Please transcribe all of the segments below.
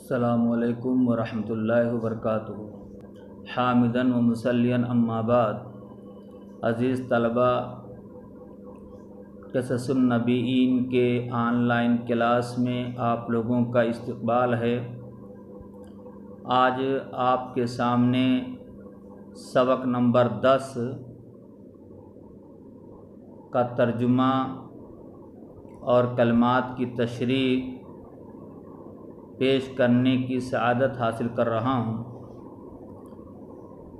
السلام علیکم ورحمۃ اللہ وبرکاتہ۔ حامدن و مسلین اما بعد، عزیز طلبہ، قصص النبیین کے آن لائن کلاس میں آپ لوگوں کا استقبال ہے۔ آج آپ کے سامنے سبق نمبر 10 کا ترجمہ اور کلمات کی تشریح پیش کرنے کی سعادت حاصل کر رہا ہوں۔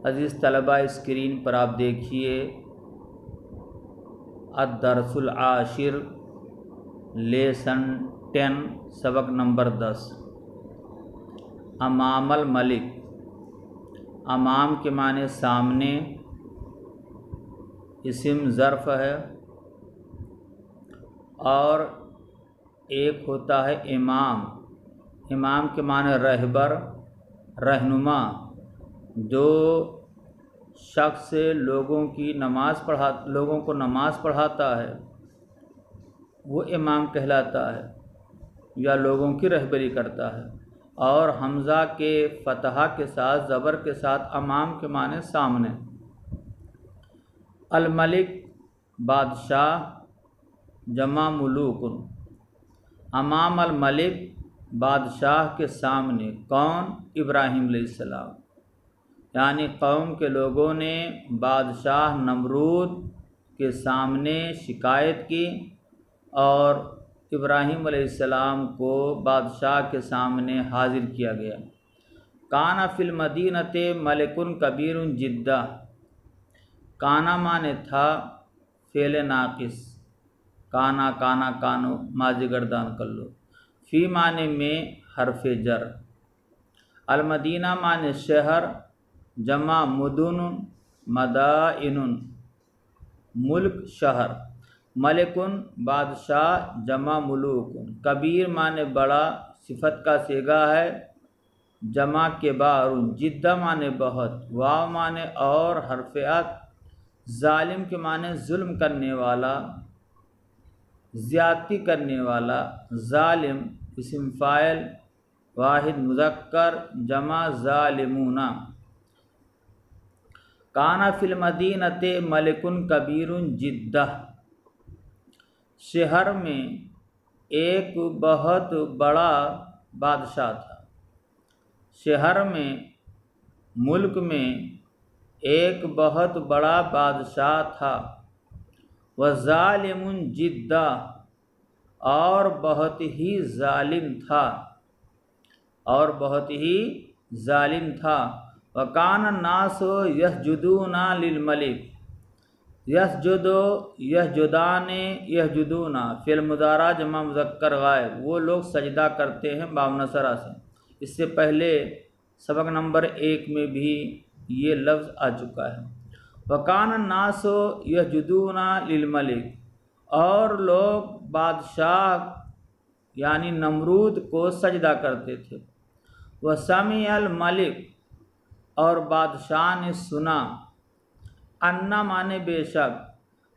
عزیز طلبہ، اسکرین پر آپ دیکھیے الدرس العاشر لیسن 10 سبق نمبر 10۔ امام الملک، امام کے معنی سامنے، اسم ظرف ہے، اور ایک ہوتا ہے امام۔ امام کے معنی رہبر، رہنما، جو شخص لوگوں کو نماز پڑھاتا ہے وہ امام کہلاتا ہے یا لوگوں کی رہبری کرتا ہے۔ اور حمزہ کے فتحہ کے ساتھ، زبر کے ساتھ امام کے معنی سامنے۔ الملک، بادشاہ، جمع ملوک۔ امام الملک، بادشاہ کے سامنے، کون؟ ابراہیم علیہ السلام۔ یعنی قوم کے لوگوں نے بادشاہ نمرود کے سامنے شکایت کی اور ابراہیم علیہ السلام کو بادشاہ کے سامنے حاضر کیا گیا۔ کانا فی المدینۃ ملک کبیر جدہ۔ کانا معنی تھا فعل ناقص، کانا کانا کانو، ماضی گردان کر لو۔ فی معنی میں حرف جر۔ المدینہ معنی شہر، جمع مدن، مدائن، ملک شہر۔ ملکن، بادشاہ، جمع ملوکن۔ کبیر معنی بڑا، صفت کا صیغہ ہے، جمع کبار۔ جدہ معنی بہت، واو معنی اور، حرف عطف۔ ظالم کے معنی ظلم کرنے والا، زیادتی کرنے والا۔ ظالم اسم فاعل، واحد مذکر، جمع ظالمون۔ کانا فی المدینۃ ملک کبیر جدہ۔ شہر میں ایک بہت بڑا بادشاہ تھا۔ شہر میں، ملک میں ایک بہت بڑا بادشاہ تھا۔ وظالم جدہ، اور بہت ہی ظالم تھا، اور بہت ہی ظالم تھا۔ وکان الناس یسجدون للملک۔ یسجد، یسجدان، یسجدون، فعل مضارع جمع مذکر غائب۔ وہ لوگ سجدہ کرتے ہیں باب نصرہ سے۔ اس سے پہلے سبق نمبر 1 میں بھی یہ لفظ آ چکا ہے۔ وکان الناس یسجدون للملک، اور لوگ بادشاہ یعنی نمرود کو سجدہ کرتے تھے۔ وسمع الملک، اور بادشاہ نے سنا۔ انا معنی بے شک،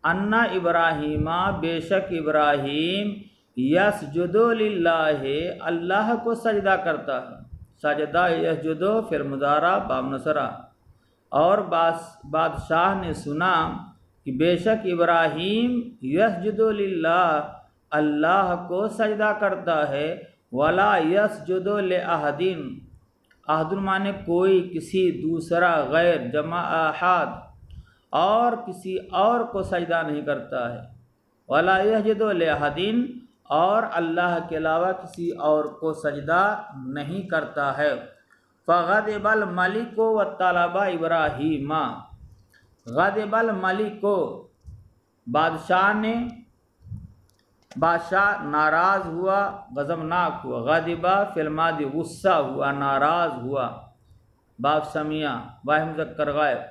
انا ابراہیم، بے شک ابراہیم، یسجد للہ، اللہ کو سجدہ کرتا ہے۔ سجدہ یسجد فعل مضارع باب نصرہ۔ اور بادشاہ نے سنا کہ بے شک ابراہیم یسجد للہ، اللہ کو سجدہ کرتا ہے۔ ولا یسجد لاحد، احد معنی کوئی، کسی دوسرا، غیر جمع احد، اور کسی اور کو سجدہ نہیں کرتا ہے۔ ولا یسجد لاحد، اور اللہ کے علاوہ کسی اور کو سجدہ نہیں کرتا ہے۔ فغضب الملک وطلب ابراہیم۔ غضب الملک، بادشاہ ناراض ہوا، غضبناک ہوا۔ غضبہ فی الماضی غصہ ہوا، ناراض ہوا، باب سمیع، واحد مذکر غائب۔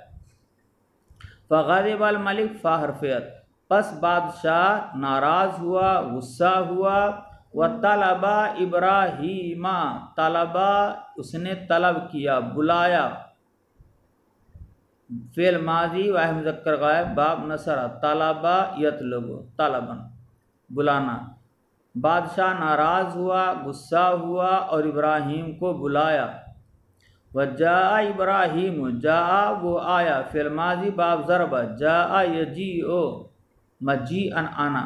فغضب الملک، فا حرف عطف، پس بادشاہ ناراض ہوا، غصہ ہوا۔ وطلب ابراہیم، طلب اس نے طلب کیا، بلایا، فعل ماضی واحد مذکر غائب، باب نصرہ، طلب یطلب، طلبا، بلانا۔ بادشاہ ناراض ہوا، غصہ ہوا اور ابراہیم کو بلایا۔ وجاء ابراہیم، جاء وہ آیا، فی الماضی باب ضرب، جاء یجیء مجیئا آنا،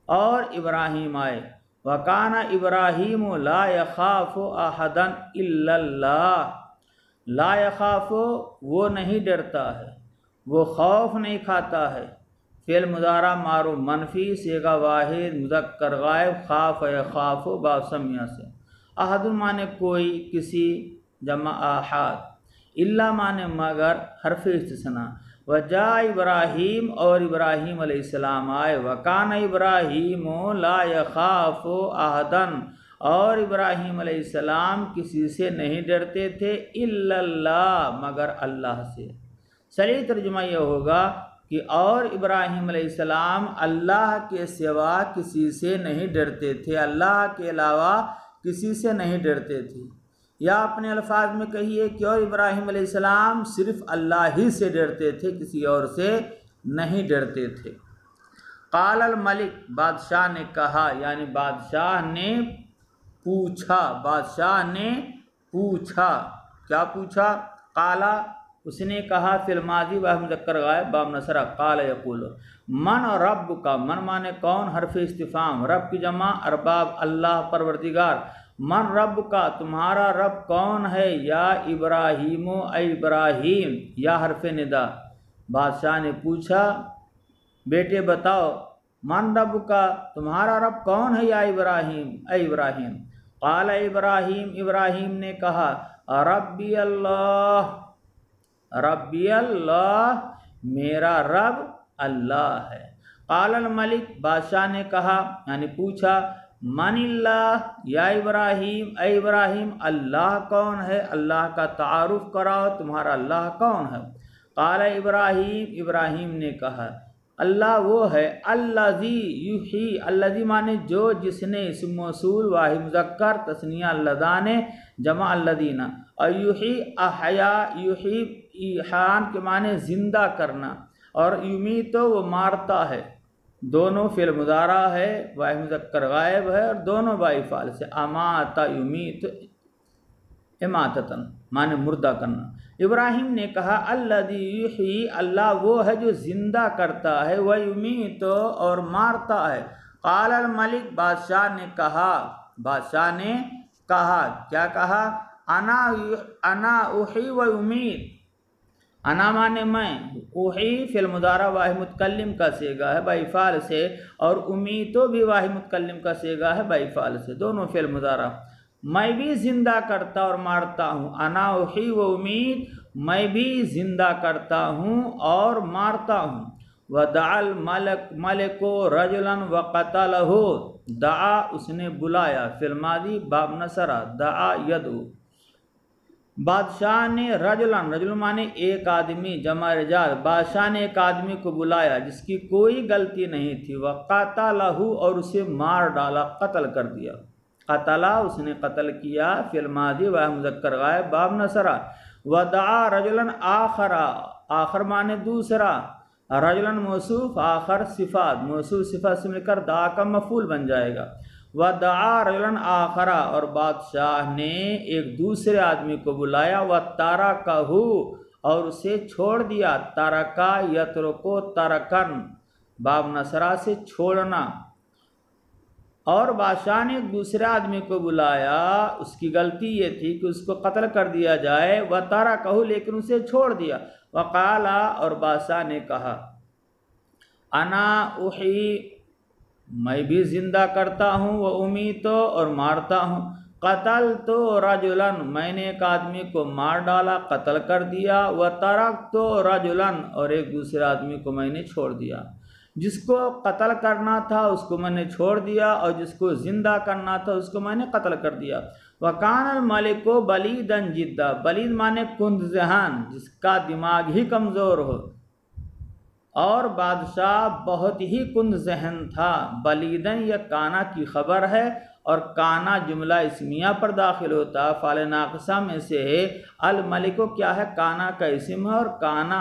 اور ابراہیم آئے۔ وکان ابراہیم لا یخاف احدا الا اللہ، لا یخاف وہ نہیں ڈرتا ہے، وہ خوف نہیں کھاتا ہے۔ فعل مضارع معروف منفی، صیغہ واحد مذکر غائب، خاف یخاف باب سمیہ سے۔ احد معنی کوئی، کسی، جمع احد، الا معنی مگر، حرف استثناء۔ وجاء ابراہیم، اور ابراہیم علیہ السلام آئے۔ وکان ابراہیم لا یخاف احدا، اور ابراہیم علیہ السلام کسی سے نہیں ڈرتے تھے، الا اللہ مگر اللہ سے۔ صحیح ترجمہ یہ ہوگا کہ اور ابراہیم علیہ السلام اللہ کے سوا کسی سے نہیں ڈرتے تھے، اللہ کے علاوہ کسی سے نہیں ڈرتے تھے۔ یا اپنے الفاظ میں کہیے کہ اور ابراہیم علیہ السلام صرف اللہ ہی سے ڈرتے تھے، کسی اور سے نہیں ڈرتے تھے۔ قال الملک، بادشاہ نے کہا، یعنی بادشاہ نے پوچھا، بادشاہ نے پوچھا، کیا پوچھا؟ قالا، اس نے کہا، فی الماضی و مذکر غائب باب نصرہ، قال یقول، من رب کا، من مانے کون، حرف استفہام، رب کی جمع ارباب، اللہ پروردگار، من رب کا تمہارا رب کون ہے، یا ابراہیم اے ابراہیم، یا حرف ندا۔ بادشاہ نے پوچھا، بیٹے بتاؤ، من رب کا تمہارا رب کون ہے یا ابراہیم، اے ابراہیم۔ قال ابراہیم، ابراہیم نے کہا، ربی اللہ، ربی اللہ، میرا رب اللہ ہے۔ قال الملک، بادشاہ نے کہا یعنی پوچھا، من اللہ، یا ابراہیم اے ابراہیم، اللہ کون ہے، اللہ کا تعارف کراؤ، تمہارا اللہ کون ہے۔ قال ابراہیم، ابراہیم نے کہا، اللہ وہ ہے، الذی یحیی، الذی مانے جو، جس نے، اسم موصول واحد مذکر تثنیہ اللذان جمع الذین، اور یحیی احیا، یحیی ایحان کے معنی زندہ کرنا، اور یمیت وہ مارتا ہے، دونوں فعل مضارع ہے، واحد مذکر غائب ہے، اور دونوں بائی فعل سے، امات یمیت اماتتن معنی مردہ کرنا۔ ابراہیم نے کہا، الذی یحیی، اللہ وہ ہے جو زندہ کرتا ہے، و یمیت اور مارتا ہے۔ قال الملک، بادشاہ نے کہا، بادشاہ نے کہا، کیا کہا؟ انا احیی و امیت، انا مانے میں، احیی فعل مضارع واحد متکلم کا صیغہ ہے بائی فعل سے، اور امیتو بھی واحد متکلم کا صیغہ ہے بائی فعل سے، دونوں فعل مضارع۔ میں بھی زندہ کرتا اور مارتا ہوں، انا احیی و امیت، میں بھی زندہ کرتا ہوں اور مارتا ہوں۔ ودعا الملک رجلا وقتلہ، دعا اس نے بلایا، فی الماضی باب نصرہ، دعا یدعو، بادشاہ نے رجلن، رجل مانے ایک آدمی جمع رجال، بادشاہ نے ایک آدمی کو بلایا جس کی کوئی غلطی نہیں تھی، وقتلہ اور اسے مار ڈالا، قتل کر دیا، قتلہ اس نے قتل کیا، فی الماضی و مذکر غائب باب نصرہ۔ ودعا رجلن آخر، آخر مانے دوسرا، رجلن موصوف، آخر صفات، موصوف صفت سے مل کر دعا کا مفعول بن جائے گا۔ ودعا رجلن آخر، اور بادشاہ نے ایک دوسرے آدمی کو بلایا، وترکہ اور اسے چھوڑ دیا، ترکا یترکو ترکن باب نصرہ سے چھوڑنا، اور بادشاہ نے ایک دوسرے آدمی کو بلایا، اس کی غلطی یہ تھی کہ اس کو قتل کر دیا جائے، وترکہ لیکن اسے چھوڑ دیا، وقال اور بادشاہ نے کہا، انا احیی میں بھی زندہ کرتا ہوں، و امیتو اور مارتا ہوں، قتلت رجلا میں نے ایک آدمی کو مار ڈالا، قتل کر دیا، وترکت رجلا اور ایک دوسرے آدمی کو میں نے چھوڑ دیا، جس کو قتل کرنا تھا اس کو میں نے چھوڑ دیا، اور جس کو زندہ کرنا تھا اس کو میں نے قتل کر دیا۔ وکان الملک بلیدا جدا، بلید مانے کند ذہن، جس کا دماغ ہی کمزور ہو، اور بادشاہ بہت ہی کند ذہن تھا۔ بلیدن یہ کانا کی خبر ہے، اور کانا جملہ اسمیہ پر داخل ہوتا، فعل ناقصہ میں سے ہے۔ الملک کیا ہے؟ کانا کا اسم ہے، اور کانا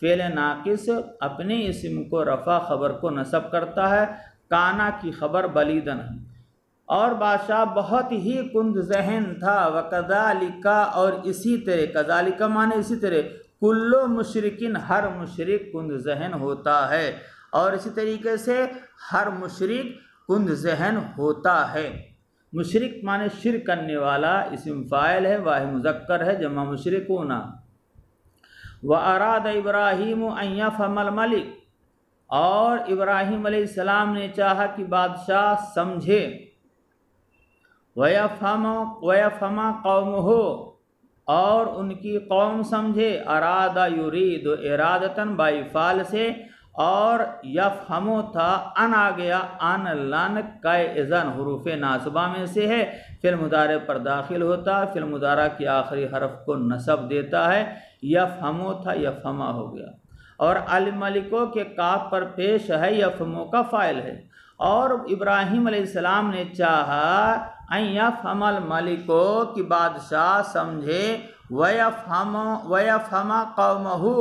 فعل ناقص اپنے اسم کو رفع خبر کو نصب کرتا ہے۔ کانا کی خبر بلیدن ہے، اور بادشاہ بہت ہی کند ذہن تھا، وَكَذَلِكَ اور اسی طرح، کذالک معنی اسی طرح، کلو مشرکن ہر مشرک کند ذہن ہوتا ہے، اور اسی طریقے سے ہر مشرک کند ذہن ہوتا ہے۔ مشرک معنی شرک کرنے والا، اسم فاعل ہے، واحد مذکر ہے، جمع مشرکون۔ وَأَرَادَ إِبْرَاهِيمُ أَن يَفْهَمَ الْمَلِكَ اور ابراہیم علیہ السلام نے چاہا کہ بادشاہ سمجھے، وَيَفْهَمَ قَوْمُهُ اور ان کی قوم سمجھے، ارادہ یرید ارادتاً بائی فال سے، اور یفہمو تھا ان آ گیا، ان لن کئے اذن حروف ناصبہ میں سے ہے، فعل مضارع پر داخل ہوتا ہے، فعل مضارع کی آخری حرف کو نصب دیتا ہے، یفہمو تھا یفہما ہو گیا، اور الملکو کے کاف پر پیش ہے، یفہمو کا فاعل ہے، اور ابراہیم علیہ السلام نے چاہا ان یفہم الملکو کہ بادشاہ سمجھے، ویفہم قومہ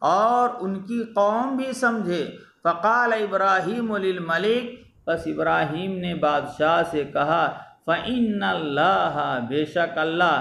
اور ان کی قوم بھی سمجھے، فقال ابراہیم للملک پس ابراہیم نے بادشاہ سے کہا، فإن اللہ بے شک اللہ،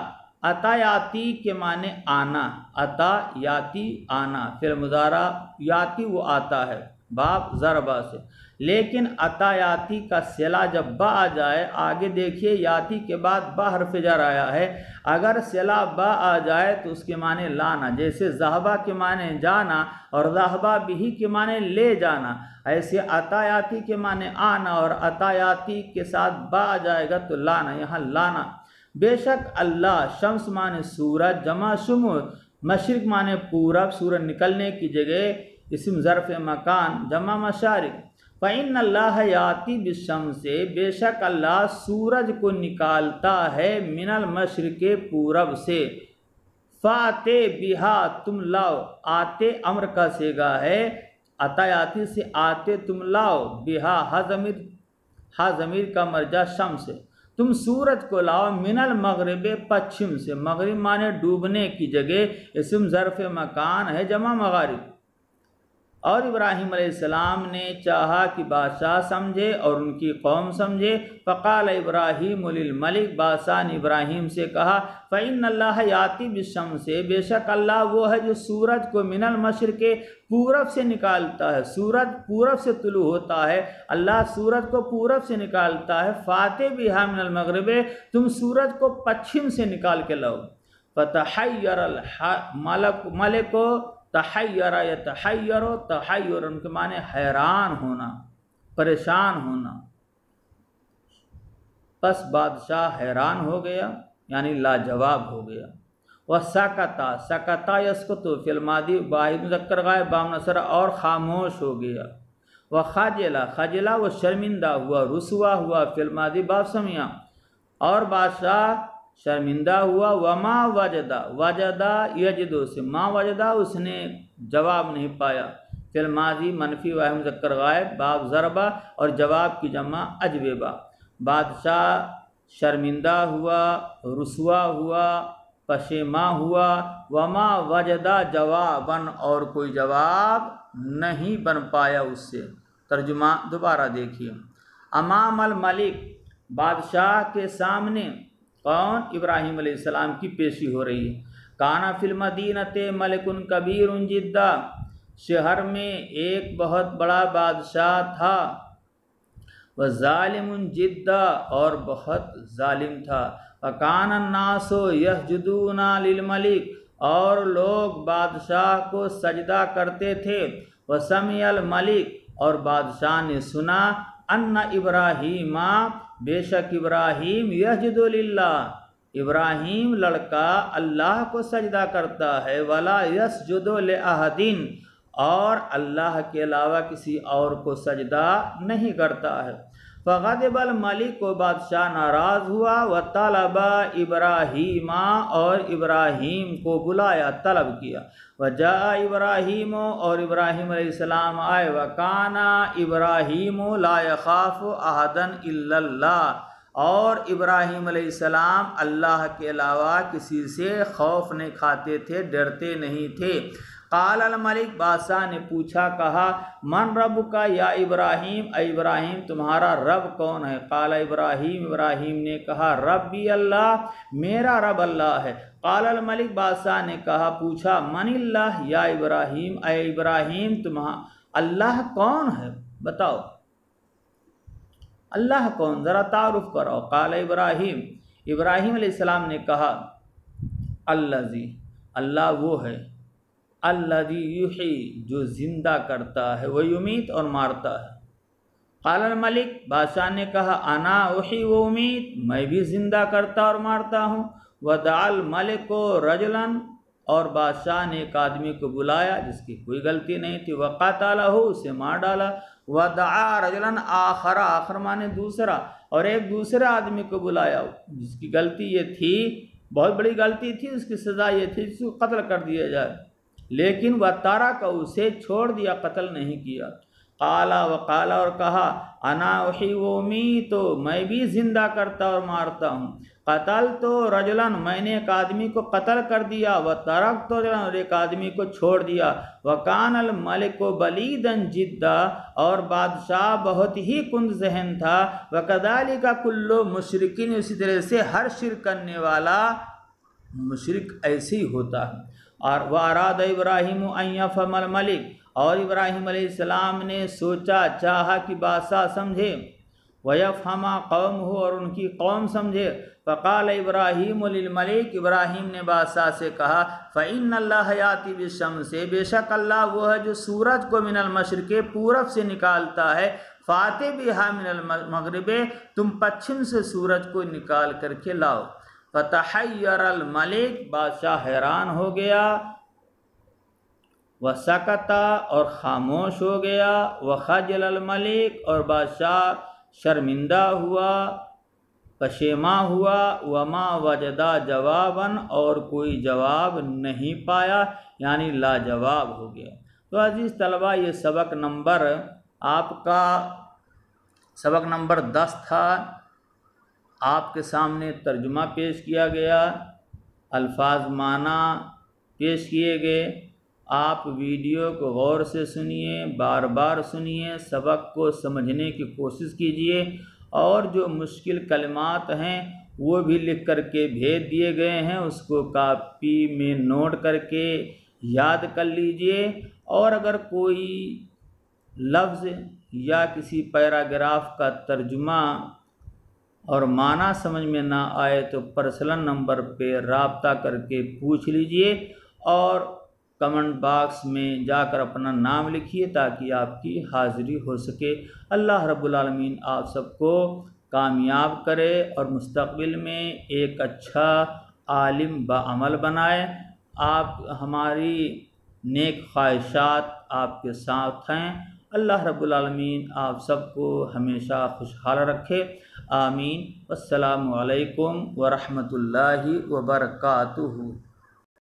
اتا یاتی کے معنی آنا، اتا یاتی آنا، فعل مضارع یاتی وہ آتا ہے باب ضربہ سے، لیکن اتا یاتی کا صلہ جب با آ جائے، آگے دیکھیے یاتی کے بعد با حرف جر آیا ہے، اگر صلہ با آ جائے تو اس کے معنی لانا، جیسے ذہبہ کے معنی جانا اور ذہبہ بھی کے معنی لے جانا، ایسے اتا یاتی کے معنی آنا اور اتا یاتی کے ساتھ با آ جائے گا تو لانا، یہاں لانا۔ بے شک اللہ، شمس معنی سورج، جمع شمس، مشرق معنی پورب، سورج نکلنے کی جگہ، اسم ظرف مکان، جمع مشارق۔ فإن اللہ یاتی بالشمس بے شک اللہ سورج کو نکالتا ہے، من المشرق پورب سے، فاتے بہا تم لاؤ، آتے امر کا صیغہ ہے، عطایاتی سے آتے تم لاؤ، بہا ہا ضمیر کا مرجع شمس، تم سورج کو لاؤ، من المغرب پچھم سے، مغرب معنی ڈوبنے کی جگہ، اسم ظرف مکان ہے، جمع مغارب۔ اور ابراہیم علیہ السلام نے چاہا کہ بادشاہ سمجھے اور ان کی قوم سمجھے، فقال ابراہیم للملک بادشاہ نے ابراہیم سے کہا، فإن اللہ یاتی بالشمس بے شک اللہ وہ ہے جو سورج کو من المشرق پورب سے نکالتا ہے، سورج پورب سے طلوع ہوتا ہے، اللہ سورج کو پورب سے نکالتا ہے، فاتح بہا من المغرب تم سورج کو پچھم سے نکال کے لاؤ، فتحیر الملک تحیر یتحیر، تحیر ان کے معنی حیران ہونا، پریشان ہونا، پس بادشاہ حیران ہو گیا یعنی لاجواب ہو گیا۔ وسکتا سکتا یسکت فی الماضی واحد مذکر غائب بام نصر اور خاموش ہو گیا۔ وخجلا خجلا وہ شرمندہ ہوا، رسوا ہوا فی الماضی باب سمیا، اور بادشاہ شرمندہ ہوا۔ وما وجدا وجدا یجدو سے ما وجدا اس نے جواب نہیں پایا، فی الماضی منفی واحد مذکر غائب باب ضربہ اور جواب کی جمع اجوبہ۔ بادشاہ شرمندہ ہوا، رسوا ہوا، پشیماں ہوا، وما وجدا جواباً اور کوئی جواب نہیں بن پایا اس سے۔ ترجمہ دوبارہ دیکھیے، امام الملک بادشاہ کے سامنے کون؟ ابراہیم علیہ السلام کی پیشی ہو رہی ہے۔ کانا فی المدینۃ ملک کبیر جدا، شہر میں ایک بہت بڑا بادشاہ تھا، وظالم جدا اور بہت ظالم تھا، وکان الناس یسجدون للملک اور لوگ بادشاہ کو سجدہ کرتے تھے، وسمع الملک اور بادشاہ نے سنا، ان ابراہیم بے شک ابراہیم یسجد للہ ابراہیم لڑکا اللہ کو سجدہ کرتا ہے، ولا یسجد لأحد اور اللہ کے علاوہ کسی اور کو سجدہ نہیں کرتا ہے۔ فغضب الملک کو بادشاہ ناراض ہوا، وطلب ابراہیم اور ابراہیم کو بلایا، طلب کیا، وجاء ابراہیم اور ابراہیم علیہ السلام آئے، وکان ابراہیم لا یخاف احدا الا اللہ اور ابراہیم علیہ السلام اللہ کے علاوہ کسی سے خوف نہیں کھاتے تھے، ڈرتے نہیں تھے۔ قال الملک بادشاہ نے پوچھا کہا من رب کا یا ابراہیم، اے ابراہیم تمہارا رب کون ہے؟ قال ابراہیم، ابراہیم نے کہا ربی اللہ، میرا رب اللہ ہے۔ قال الملک بادشاہ نے کہا پوچھا من اللہ یا ابراہیم، اے ابراہیم تمہارا اللہ کون ہے، بتاؤ اللہ کون، ذرا تعارف کرو۔ قال ابراہیم، ابراہیم علیہ السلام نے کہا الذی، اللہ وہ ہے، الذی یحیی جو زندہ کرتا ہے، ویمیت اور مارتا ہے۔ قال الملک بادشاہ نے کہا انا احیی و امیت، میں بھی زندہ کرتا اور مارتا ہوں۔ ودعا الملک رجلا، اور بادشاہ نے ایک آدمی کو بلایا جس کی کوئی غلطی نہیں تھی، وقتلہ، اسے مار ڈالا۔ ودعا رجلا آخر، آخر مانے دوسرا، اور ایک دوسرے آدمی کو بلایا جس کی غلطی یہ تھی، بہت بڑی غلطی تھی، اس کی سزا یہ تھی جس کو قتل کر دیا جائے، لیکن وہ تارک، اسے چھوڑ دیا، قتل نہیں کیا۔ قالا، وقالا، اور کہا انا احیی و امیت، میں بھی زندہ کرتا اور مارتا ہوں۔ قتلت رجلا، میں نے ایک آدمی کو قتل کر دیا، وترکت رجلا، اور ایک آدمی کو چھوڑ دیا۔ وکان الملک بلیدا جدا، اور بادشاہ بہت ہی کند ذہن تھا۔ وکذالک کل مشرک، اسی طرح سے ہر شرک کرنے والا مشرک ایسے ہی ہوتا ہے۔ اور واراد ابراہیم ان یفهم الملک، اور ابراہیم علیہ السلام نے سوچا، چاہا کہ بادشاہ سمجھے، ویفہم قومہ، اور ان کی قوم سمجھے۔ فقال ابراہیم للملک، ابراہیم نے بادشاہ سے کہا فإن اللہ یاتی بالشمس، بے شک اللہ وہ ہے جو سورج کو من المشرق، پورب سے نکالتا ہے، فاتح بہا من المغرب، تم پچھم سے سورج کو نکال کر کے لاؤ۔ فتحیر الملک، بادشاہ حیران ہو گیا، وسکت، اور خاموش ہو گیا، وخجل الملک، اور بادشاہ شرمندہ ہوا، پشیماں ہوا، وما وجدا جوابا، اور کوئی جواب نہیں پایا، یعنی لاجواب ہو گیا۔ تو عزیز طلبہ، یہ سبق نمبر آپ کا سبق نمبر 10 تھا۔ آپ کے سامنے ترجمہ پیش کیا گیا، الفاظ معنی پیش کیے گئے۔ آپ ویڈیو کو غور سے سنیے، بار بار سنیے، سبق کو سمجھنے کی کوشش کیجیے، اور جو مشکل کلمات ہیں وہ بھی لکھ کر کے بھیج دیے گئے ہیں، اس کو کاپی میں نوٹ کر کے یاد کر لیجیے۔ اور اگر کوئی لفظ یا کسی پیراگراف کا ترجمہ اور معنی سمجھ میں نہ آئے تو پرسنل نمبر پہ رابطہ کر کے پوچھ لیجئے، اور کمنٹ باکس میں جا کر اپنا نام لکھیے تاکہ آپ کی حاضری ہو سکے۔ اللہ رب العالمین آپ سب کو کامیاب کرے اور مستقبل میں ایک اچھا عالم بعمل بنائے۔ آپ ہماری نیک خواہشات آپ کے ساتھ ہیں۔ اللہ رب العالمین آپ سب کو ہمیشہ خوشحال رکھے، آمین۔ السلام علیکم ورحمۃ اللہ وبرکاتہ۔